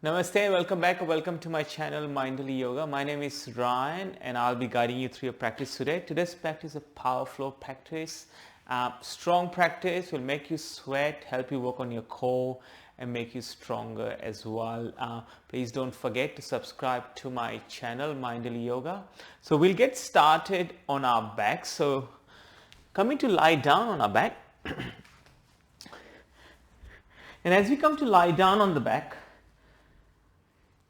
Namaste, welcome back or welcome to my channel Mindfully Yoga. My name is Ryan and I'll be guiding you through your practice today. Today's practice is a power flow practice. Strong practice will make you sweat, help you work on your core and make you stronger as well. Please don't forget to subscribe to my channel Mindfully Yoga. So we'll get started on our back. So coming to lie down on our back. And as we come to lie down on the back,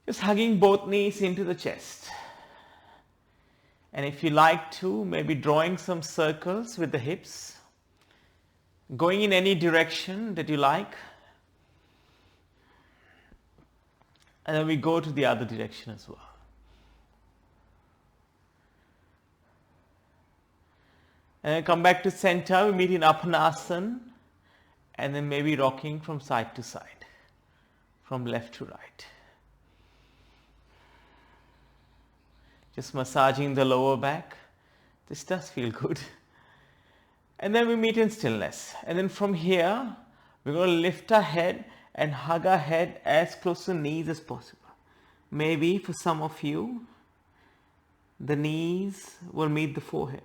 just hugging both knees into the chest. And if you like to, maybe drawing some circles with the hips, going in any direction that you like. And then we go to the other direction as well. And then come back to center, we meet in Utkatasana, and then maybe rocking from side to side, from left to right. Just massaging the lower back. This does feel good. And then we meet in stillness. And then from here, we're going to lift our head and hug our head as close to the knees as possible. Maybe for some of you, the knees will meet the forehead.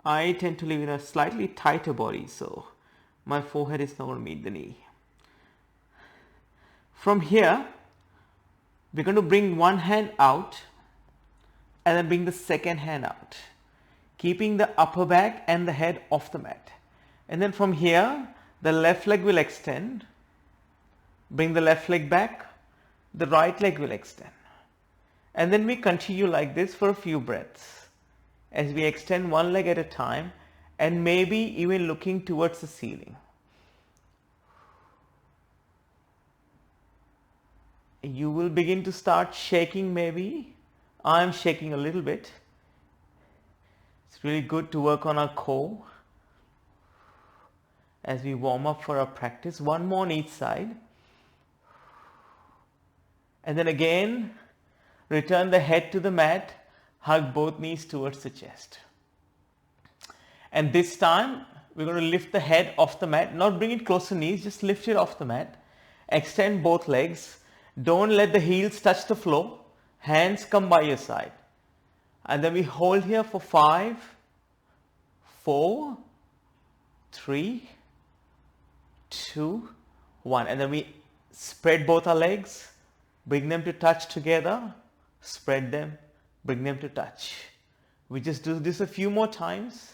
I tend to live in a slightly tighter body, so my forehead is not going to meet the knee. From here, we're going to bring one hand out and then bring the second hand out, keeping the upper back and the head off the mat. And then from here, the left leg will extend, bring the left leg back, the right leg will extend. And then we continue like this for a few breaths as we extend one leg at a time and maybe even looking towards the ceiling. You will begin to start shaking maybe. I'm shaking a little bit. It's really good to work on our core as we warm up for our practice. One more on each side. And then again, return the head to the mat, hug both knees towards the chest. And this time, we're going to lift the head off the mat, not bring it close to knees, just lift it off the mat. Extend both legs. Don't let the heels touch the floor. Hands come by your side. And then we hold here for 5, 4, 3, 2, 1. And then we spread both our legs, bring them to touch together, spread them, bring them to touch. We just do this a few more times,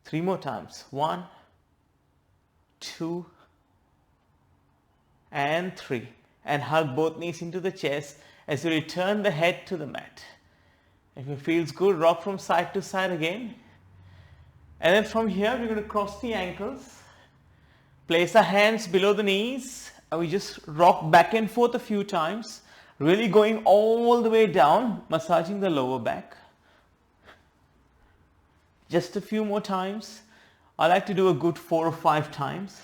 3 more times. 1, 2, and 3. And hug both knees into the chest as you return the head to the mat. If it feels good, rock from side to side again. And then from here, we're going to cross the ankles, place our hands below the knees, and we just rock back and forth a few times, really going all the way down, massaging the lower back. Just a few more times. I like to do a good 4 or 5 times.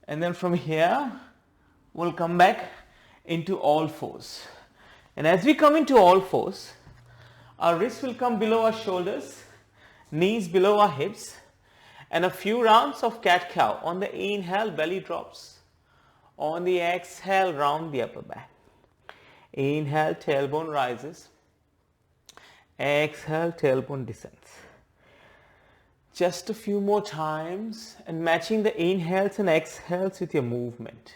And then from here, we'll come back into all fours. And as we come into all fours, our wrists will come below our shoulders, knees below our hips, and a few rounds of cat-cow. On the inhale, belly drops. On the exhale, round the upper back. Inhale, tailbone rises. Exhale, tailbone descends. Just a few more times and matching the inhales and exhales with your movement.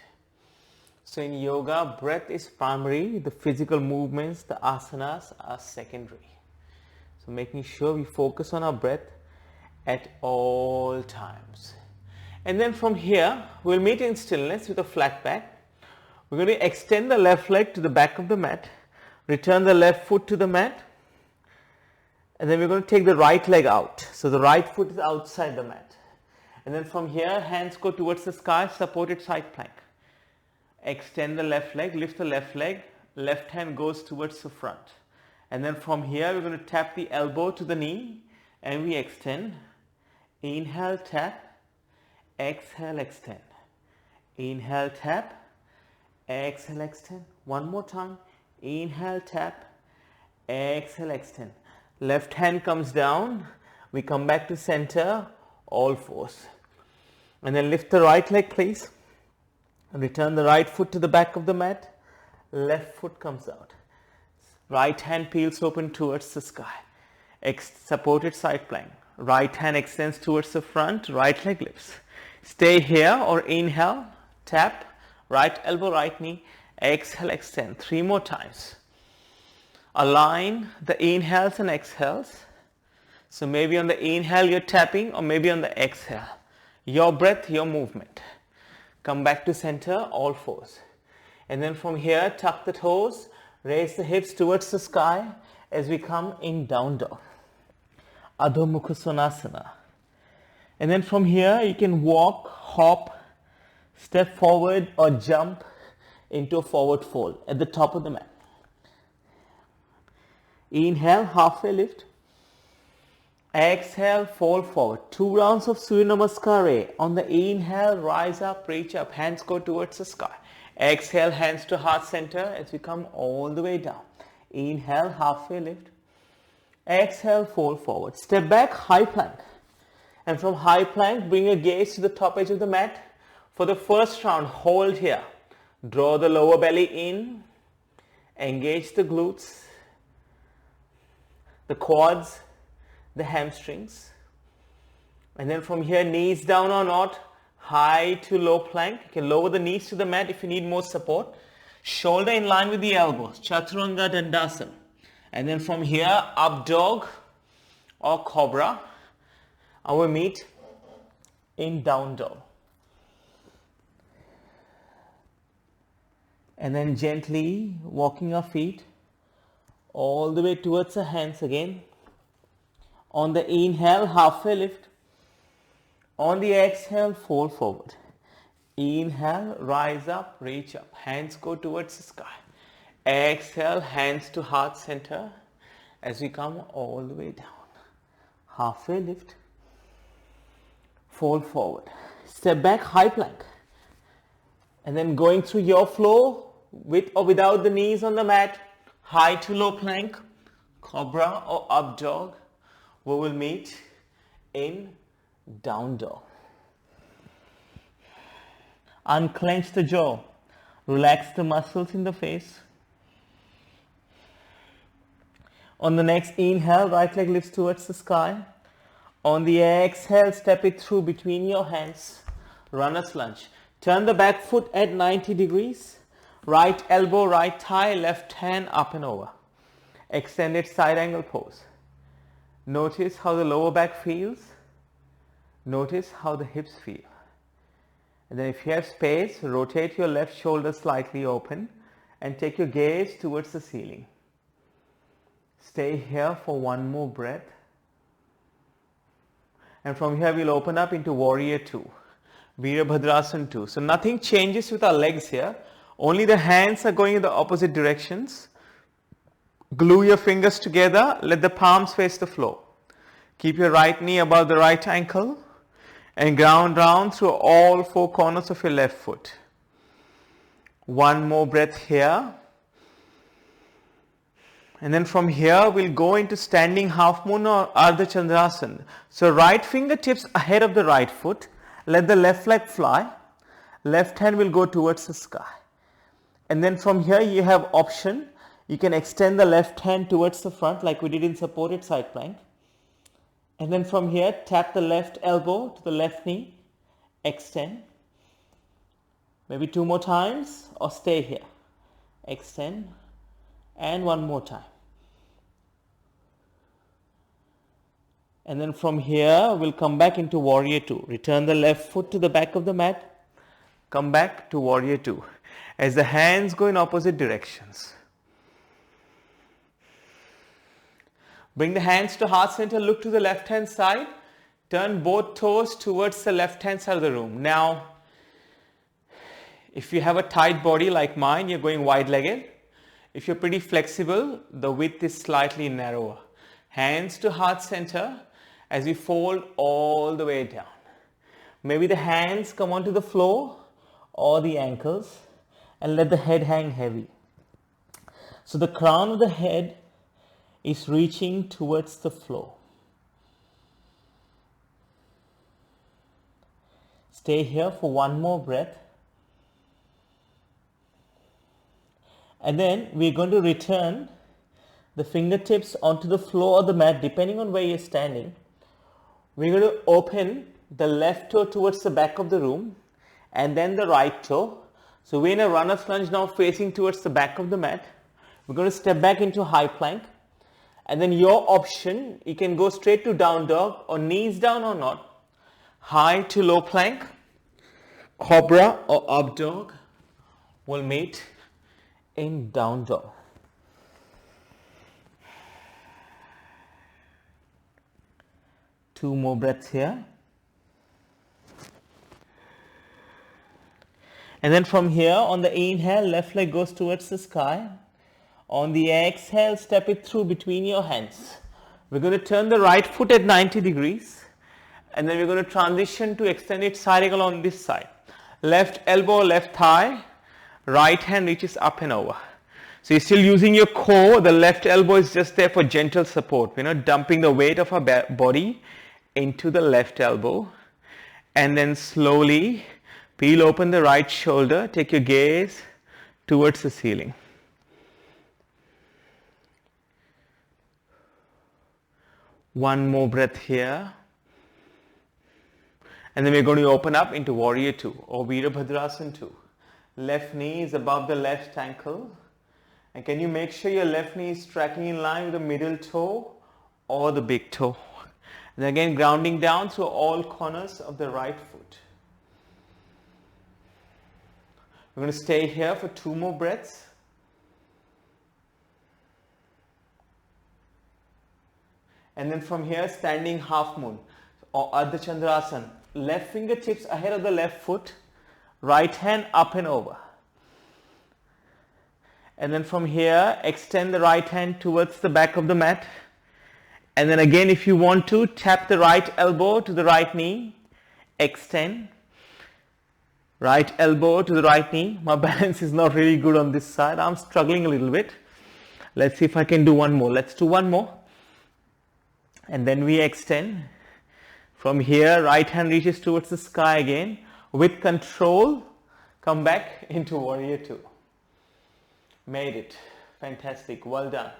So in yoga, breath is primary, the physical movements, the asanas are secondary. So making sure we focus on our breath at all times. And then from here, we'll meet in stillness with a flat back. We're going to extend the left leg to the back of the mat, return the left foot to the mat, and then we're going to take the right leg out. So the right foot is outside the mat. And then from here, hands go towards the sky, supported side plank. Extend the left leg, lift the left leg, left hand goes towards the front. And then from here, we're going to tap the elbow to the knee and we extend. Inhale, tap, exhale, extend. Inhale, tap, exhale, extend. One more time. Inhale, tap, exhale, extend. Left hand comes down. We come back to center, all fours. And then lift the right leg, please. Return the right foot to the back of the mat. Left foot comes out. Right hand peels open towards the sky. Supported side plank. Right hand extends towards the front. Right leg lifts. Stay here or inhale. Tap. Right elbow, right knee. Exhale, extend. 3 more times. Align the inhales and exhales. So maybe on the inhale you're tapping, or maybe on the exhale. Your breath, your movement. Come back to center, all fours. And then from here, tuck the toes, raise the hips towards the sky as we come in down dog. Adho Mukha Svanasana. And then from here, you can walk, hop, step forward or jump into a forward fold at the top of the mat. Inhale, halfway lift. Exhale, fold forward. 2 rounds of Surya Namaskar. On the inhale, rise up, reach up. Hands go towards the sky. Exhale, hands to heart center as we come all the way down. Inhale, halfway lift. Exhale, fold forward. Step back, high plank. And from high plank, bring your gaze to the top edge of the mat. For the first round, hold here. Draw the lower belly in. Engage the glutes, the quads, the hamstrings. And then from here, knees down or not, high to low plank. You can lower the knees to the mat if you need more support. Shoulder in line with the elbows, Chaturanga Dandasana. And then from here, up dog or cobra. Our meet in down dog. And then gently walking our feet all the way towards the hands again. On the inhale, halfway lift. On the exhale, fold forward. Inhale, rise up, reach up. Hands go towards the sky. Exhale, hands to heart center as we come all the way down. Halfway lift. Fold forward. Step back, high plank. And then going through your flow with or without the knees on the mat. High to low plank, cobra or up dog. We will meet in down dog. Unclench the jaw. Relax the muscles in the face. On the next inhale, right leg lifts towards the sky. On the exhale, step it through between your hands. Runner's lunge. Turn the back foot at 90 degrees. Right elbow, right thigh, left hand up and over. Extended side angle pose. Notice how the lower back feels. Notice how the hips feel. And then if you have space, rotate your left shoulder slightly open and take your gaze towards the ceiling. Stay here for one more breath. And from here we'll open up into Warrior Two. Veerabhadrasana Two. So nothing changes with our legs here. Only the hands are going in the opposite directions. Glue your fingers together. Let the palms face the floor. Keep your right knee above the right ankle. And ground down through all 4 corners of your left foot. One more breath here. And then from here we'll go into standing half moon or Ardha Chandrasana. So right fingertips ahead of the right foot. Let the left leg fly. Left hand will go towards the sky. And then from here you have option. You can extend the left hand towards the front like we did in supported side plank. And then from here tap the left elbow to the left knee. Extend. Maybe 2 more times or stay here. Extend. And 1 more time. And then from here we'll come back into Warrior Two. Return the left foot to the back of the mat. Come back to Warrior Two. As the hands go in opposite directions. Bring the hands to heart center. Look to the left hand side. Turn both toes towards the left hand side of the room. Now, if you have a tight body like mine, you're going wide legged. If you're pretty flexible, the width is slightly narrower. Hands to heart center as we fold all the way down. Maybe the hands come onto the floor or the ankles and let the head hang heavy. So the crown of the head is reaching towards the floor. Stay here for 1 more breath. And then we're going to return the fingertips onto the floor of the mat depending on where you're standing. We're going to open the left toe towards the back of the room and then the right toe. So we're in a runner's lunge now facing towards the back of the mat. We're going to step back into high plank. And then your option, you can go straight to down dog or knees down or not. High to low plank, cobra or up dog will meet in down dog. Two more breaths here. And then from here, on the inhale, left leg goes towards the sky. On the exhale, step it through between your hands. We're going to turn the right foot at 90 degrees. And then we're going to transition to extended side angle on this side. Left elbow, left thigh. Right hand reaches up and over. So you're still using your core. The left elbow is just there for gentle support. We're not dumping the weight of our body into the left elbow. And then slowly peel open the right shoulder. Take your gaze towards the ceiling. One more breath here. And then we're going to open up into Warrior Two or Veerabhadrasana Two. Left knee is above the left ankle. And can you make sure your left knee is tracking in line with the middle toe or the big toe. And again grounding down through all corners of the right foot. We're going to stay here for 2 more breaths. And then from here, standing half moon or Ardha Chandrasana. Left fingertips ahead of the left foot, right hand up and over. And then from here, extend the right hand towards the back of the mat. And then again, if you want to, tap the right elbow to the right knee, extend. Right elbow to the right knee. My balance is not really good on this side. I'm struggling a little bit. Let's see if I can do one more. Let's do one more. And then we extend. From here, right hand reaches towards the sky again. With control, come back into Warrior Two. Made it. Fantastic. Well done.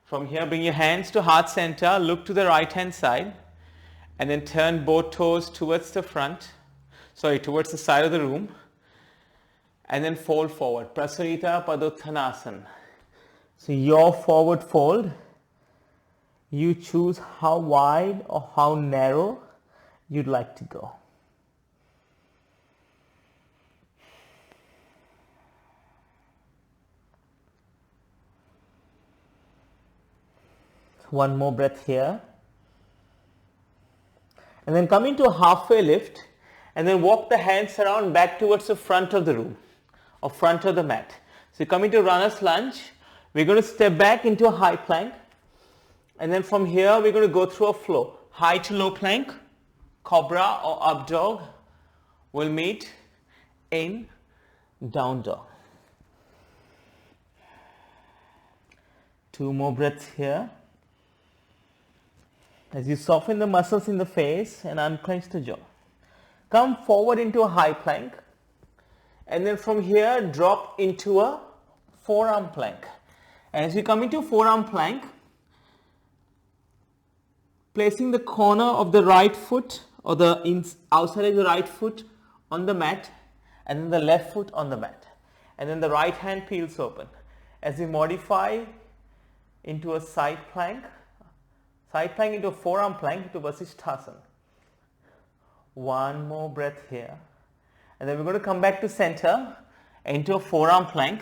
From here, bring your hands to heart center. Look to the right hand side. And then turn both toes towards the front. Towards the side of the room. And then fold forward. Prasarita Padottanasana. So your forward fold. You choose how wide or how narrow you'd like to go. One more breath here. And then come into a halfway lift and then walk the hands around back towards the front of the room or front of the mat. So you come into runner's lunge. We're going to step back into a high plank. And then from here, we're going to go through a flow. High to low plank, cobra or up dog will meet in down dog. 2 more breaths here. As you soften the muscles in the face and unclench the jaw. Come forward into a high plank. And then from here, drop into a forearm plank. And as you come into forearm plank, placing the corner of the right foot or the outside of the right foot on the mat and then the left foot on the mat. And then the right hand peels open. As we modify into a side plank into a forearm plank into Vasishthasana. 1 more breath here. And then we're going to come back to center into a forearm plank.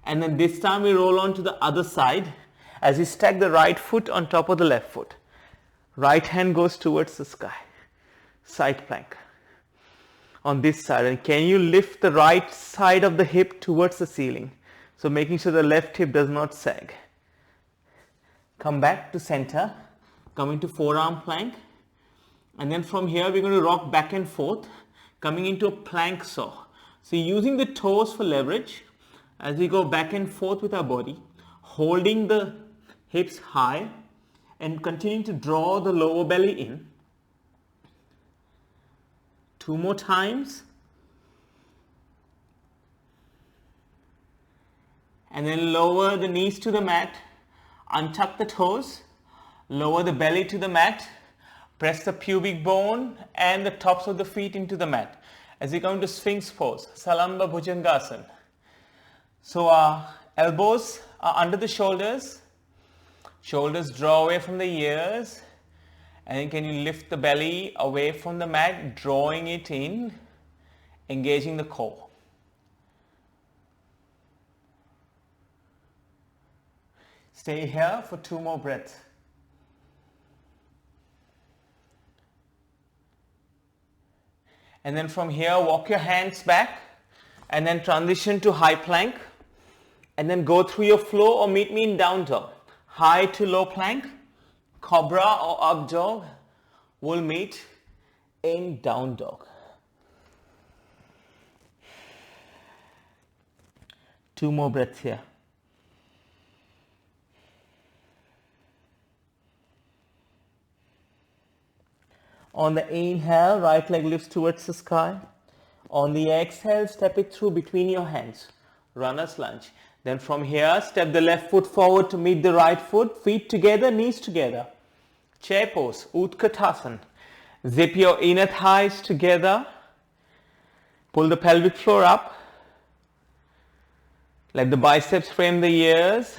And then this time we roll on to the other side as we stack the right foot on top of the left foot. Right hand goes towards the sky. Side plank. On this side. And can you lift the right side of the hip towards the ceiling? So making sure the left hip does not sag. Come back to center. Come into forearm plank. And then from here we're going to rock back and forth. Coming into a plank saw. So using the toes for leverage. As we go back and forth with our body. Holding the hips high. And continuing to draw the lower belly in. 2 more times. And then lower the knees to the mat, untuck the toes, lower the belly to the mat, press the pubic bone and the tops of the feet into the mat. As you come to Sphinx pose, Salamba Bhujangasana. So our elbows are under the shoulders, shoulders draw away from the ears, and then can you lift the belly away from the mat, drawing it in, engaging the core. Stay here for 2 more breaths. And then from here, walk your hands back and then transition to high plank. And then go through your flow or meet me in down dog. High to low plank, cobra or up dog will meet in down dog. 2 more breaths here. On the inhale, right leg lifts towards the sky. On the exhale, step it through between your hands. Runner's lunge. Then from here, step the left foot forward to meet the right foot. Feet together, knees together. Chair pose, Utkatasana. Zip your inner thighs together. Pull the pelvic floor up. Let the biceps frame the ears.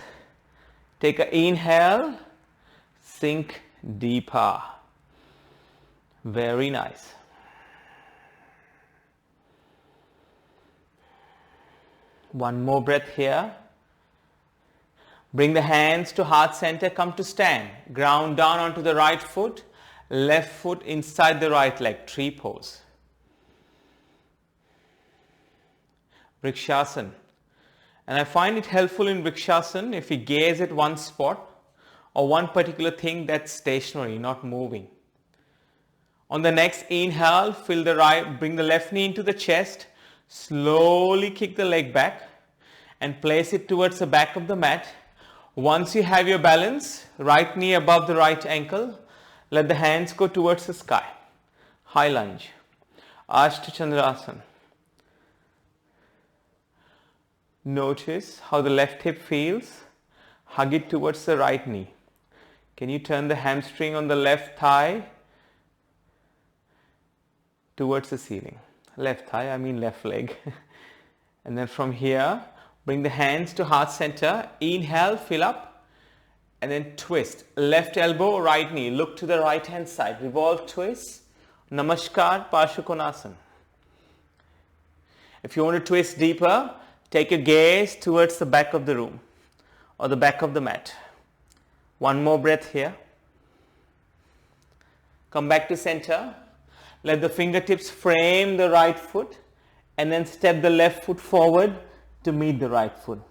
Take an inhale. Sink deeper. Very nice. One more breath here. Bring the hands to heart center, come to stand. Ground down onto the right foot, left foot inside the right leg, tree pose. Vrikshasana. And I find it helpful in Vrikshasana if we gaze at one spot or one particular thing that's stationary, not moving. On the next inhale, bring the left knee into the chest, slowly kick the leg back and place it towards the back of the mat. Once you have your balance, right knee above the right ankle, let the hands go towards the sky. High lunge, Ashta Chandrasana. Notice how the left hip feels. Hug it towards the right knee. Can you turn the hamstring on the left thigh towards the ceiling? Left thigh, I mean left leg. And then from here, bring the hands to heart center. Inhale, fill up. And then twist. Left elbow, right knee. Look to the right hand side. Revolve, twist. Namaskar, Parshakonasana. If you want to twist deeper, take your gaze towards the back of the room or the back of the mat. One more breath here. Come back to center. Let the fingertips frame the right foot and then step the left foot forward to meet the right foot.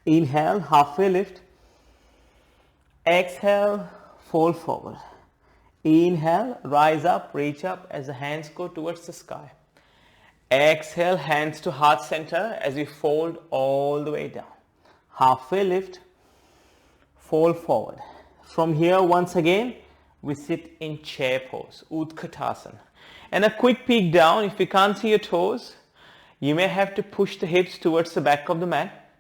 Inhale, halfway lift. Exhale, fold forward. Inhale, rise up, reach up as the hands go towards the sky. Exhale, hands to heart center as we fold all the way down. Halfway lift, fold forward. From here, once again, we sit in chair pose, Utkatasana. And a quick peek down, if you can't see your toes, you may have to push the hips towards the back of the mat.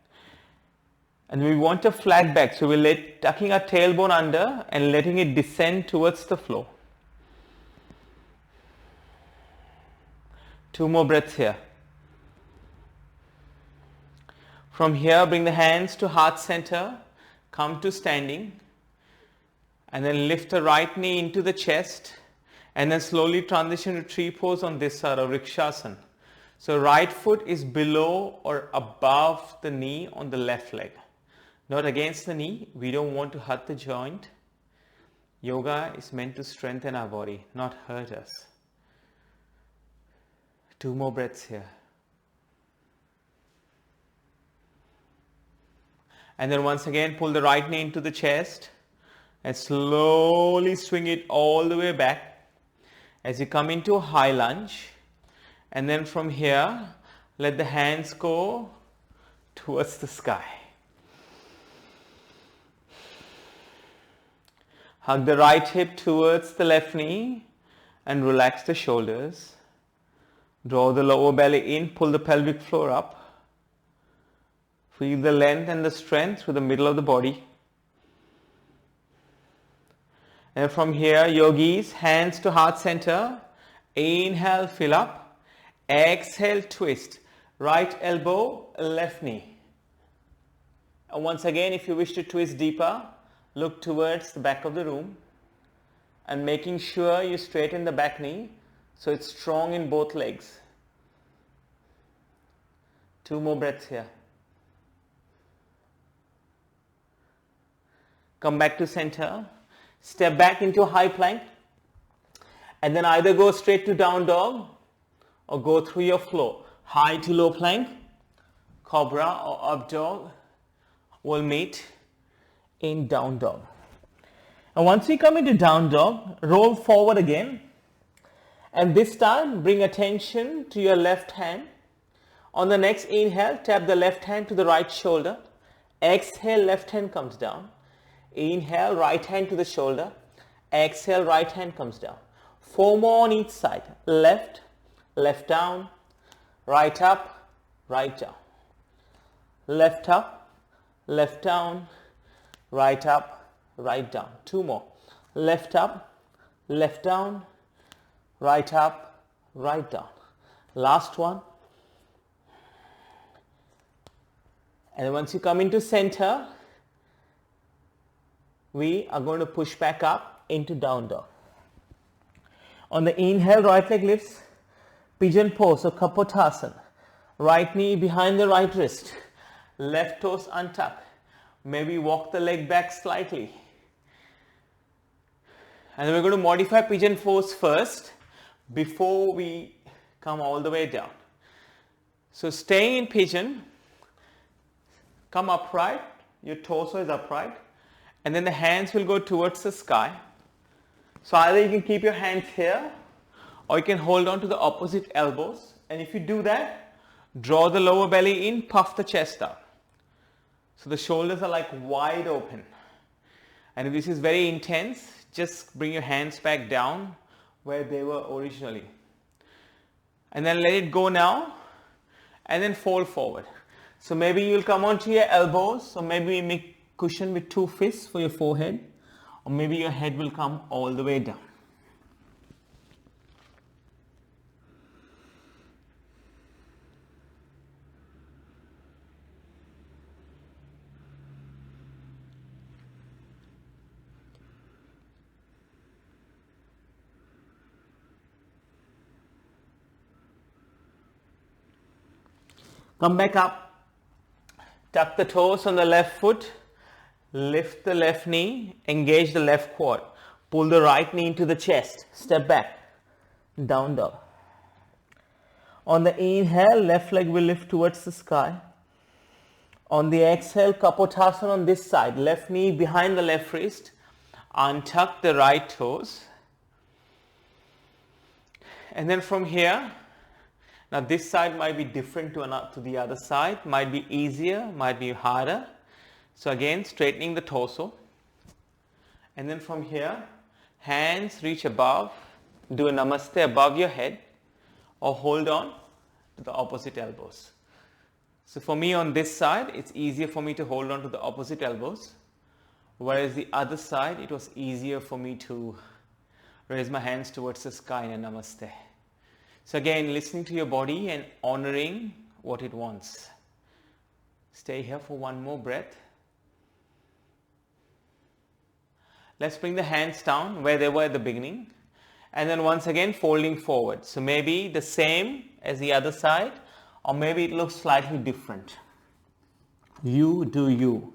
And we want a flat back, so we're tucking our tailbone under and letting it descend towards the floor. 2 more breaths here. From here, bring the hands to heart center, come to standing. And then lift the right knee into the chest and then slowly transition to tree pose on this side of Vrikshasana. So right foot is below or above the knee on the left leg. Not against the knee. We don't want to hurt the joint. Yoga is meant to strengthen our body, not hurt us. 2 more breaths here. And then once again, pull the right knee into the chest. And slowly swing it all the way back as you come into a high lunge. And then from here, let the hands go towards the sky. Hug the right hip towards the left knee and relax the shoulders. Draw the lower belly in, pull the pelvic floor up. Feel the length and the strength through the middle of the body. And from here, yogis, hands to heart center. Inhale, fill up. Exhale, twist. Right elbow, left knee. And once again, if you wish to twist deeper, look towards the back of the room. And making sure you straighten the back knee so it's strong in both legs. 2 more breaths here. Come back to center. Step back into a high plank. And then either go straight to down dog or go through your flow. High to low plank, cobra or up dog will meet in down dog. And once you come into down dog, roll forward again. And this time, bring attention to your left hand. On the next inhale, tap the left hand to the right shoulder. Exhale, left hand comes down. Inhale, right hand to the shoulder. Exhale, right hand comes down. 4 more on each side. Left, left down, right up, right down. Left up, left down, right up, right down. 2 more. Left up, left down, right up, right down. Last one. And once you come into center, we are going to push back up into down dog. On the inhale, right leg lifts, pigeon pose or Kapotasana. Right knee behind the right wrist, left toes untucked. Maybe walk the leg back slightly. And then we're going to modify pigeon pose first before we come all the way down. So staying in pigeon, come upright, your torso is upright, and then the hands will go towards the sky. So either you can keep your hands here or you can hold on to the opposite elbows. And if you do that, draw the lower belly in, puff the chest out. So the shoulders are like wide open. And if this is very intense, just bring your hands back down where they were originally. And then let it go now and then fold forward. So maybe you'll come onto your elbows, or maybe you make cushion with 2 fists for your forehead, or maybe your head will come all the way down. Come back up. Tuck the toes on the left foot, lift the left knee, engage the left quad. Pull the right knee into the chest, step back, down dog. On the inhale, left leg will lift towards the sky. On the exhale, Kapotasana on this side, left knee behind the left wrist, untuck the right toes. And then from here, now this side might be different to the other side, might be easier, might be harder. So again, straightening the torso. And then from here, hands reach above, do a namaste above your head, or hold on to the opposite elbows. So for me on this side, it's easier for me to hold on to the opposite elbows. Whereas the other side, it was easier for me to raise my hands towards the sky in a namaste. So again, listening to your body and honoring what it wants. Stay here for 1 more breath. Let's bring the hands down where they were at the beginning. And then once again, folding forward. So maybe the same as the other side, or maybe it looks slightly different. You do you.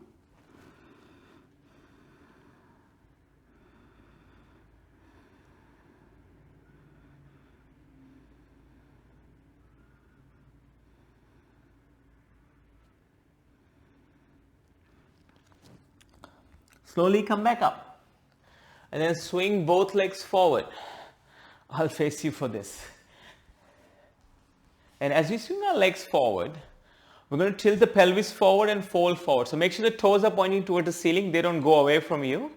Slowly come back up and then swing both legs forward. I'll face you for this. And as we swing our legs forward, we're going to tilt the pelvis forward and fold forward. So make sure the toes are pointing towards the ceiling. They don't go away from you.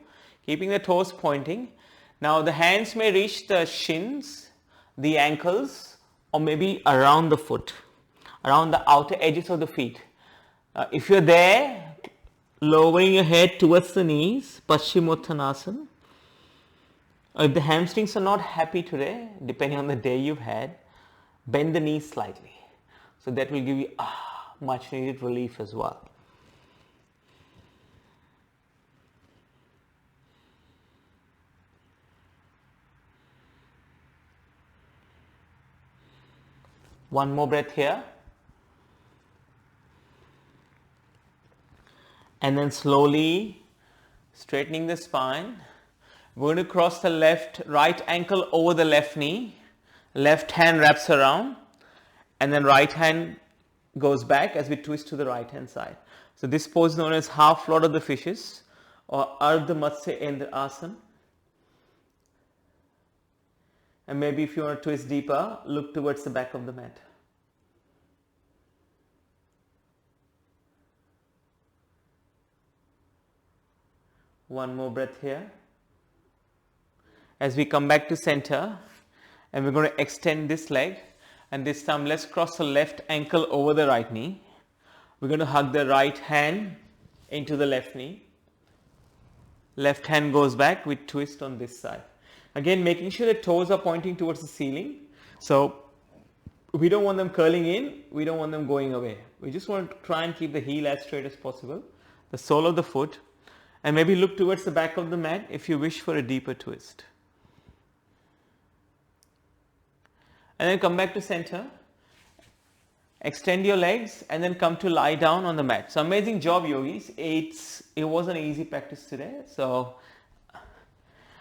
Keeping the toes pointing. Now the hands may reach the shins, the ankles, or maybe around the foot, around the outer edges of the feet. If you're there, lowering your head towards the knees, Paschimottanasana. If the hamstrings are not happy today, depending on the day you've had, bend the knees slightly. So that will give you much needed relief as well. One more breath here. And then slowly straightening the spine. We're going to cross the right ankle over the left knee. Left hand wraps around. And then right hand goes back as we twist to the right hand side. So this pose is known as half Lord of the Fishes or Ardha Matsya Endra Asana. And maybe if you want to twist deeper, look towards the back of the mat. One more breath here. As we come back to center, and we're going to extend this leg, and this time let's cross the left ankle over the right knee. We're going to hug the right hand into the left knee. Left hand goes back with twist on this side. Again, making sure the toes are pointing towards the ceiling. So we don't want them curling in, we don't want them going away. We just want to try and keep the heel as straight as possible, the sole of the foot, and maybe look towards the back of the mat if you wish for a deeper twist. And then come back to center, extend your legs, and then come to lie down on the mat. So amazing job, yogis. It was an easy practice today. So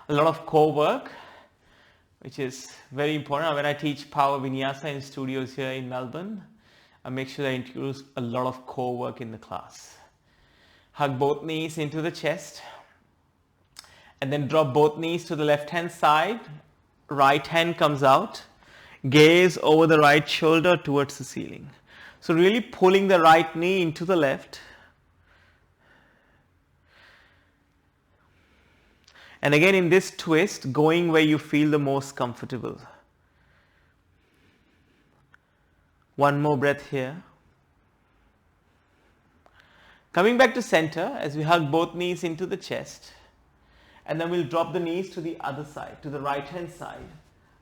a lot of core work, which is very important. When I teach Power Vinyasa in studios here in Melbourne, I make sure I introduce a lot of core work in the class. Hug both knees into the chest, and then drop both knees to the left hand side. Right hand comes out. Gaze over the right shoulder towards the ceiling. So really pulling the right knee into the left. And again in this twist, going where you feel the most comfortable. One more breath here. Coming back to center as we hug both knees into the chest. And then we'll drop the knees to the other side, to the right hand side.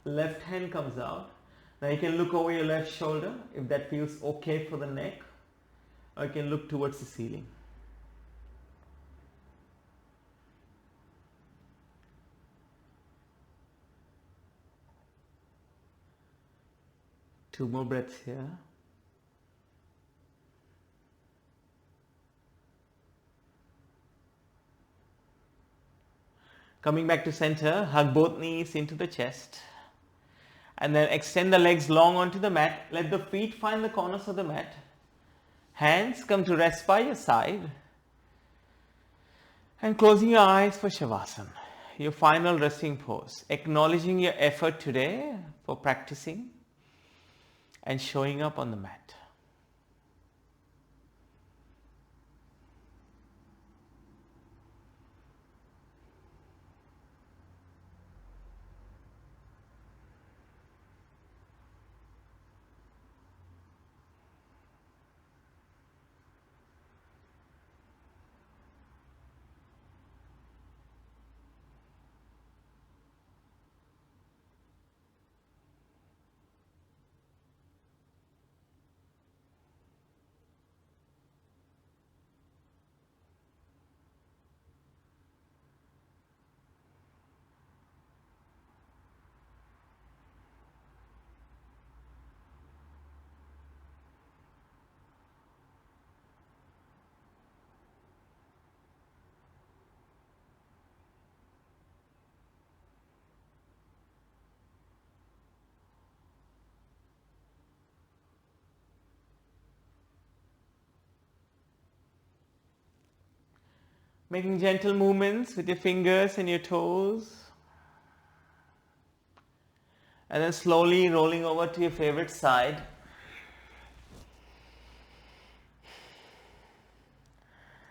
Left hand comes out. Now you can look over your left shoulder if that feels okay for the neck. Or you can look towards the ceiling. Two more breaths here. Coming back to center, hug both knees into the chest. And then extend the legs long onto the mat. Let the feet find the corners of the mat. Hands come to rest by your side. And closing your eyes for Shavasana, your final resting pose. Acknowledging your effort today for practicing and showing up on the mat. Making gentle movements with your fingers and your toes. And then slowly rolling over to your favorite side.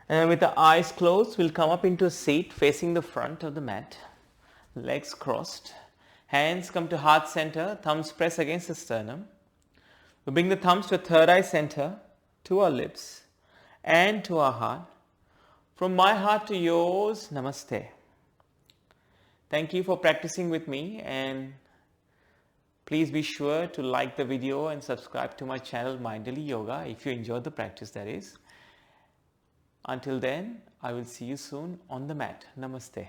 And with the eyes closed, we'll come up into a seat facing the front of the mat. Legs crossed. Hands come to heart center. Thumbs press against the sternum. We bring the thumbs to third eye center, to our lips. and to our heart. From my heart to yours, Namaste. Thank you for practicing with me, and please be sure to like the video and subscribe to my channel Mindfully Yoga if you enjoyed the practice, that is. Until then, I will see you soon on the mat. Namaste.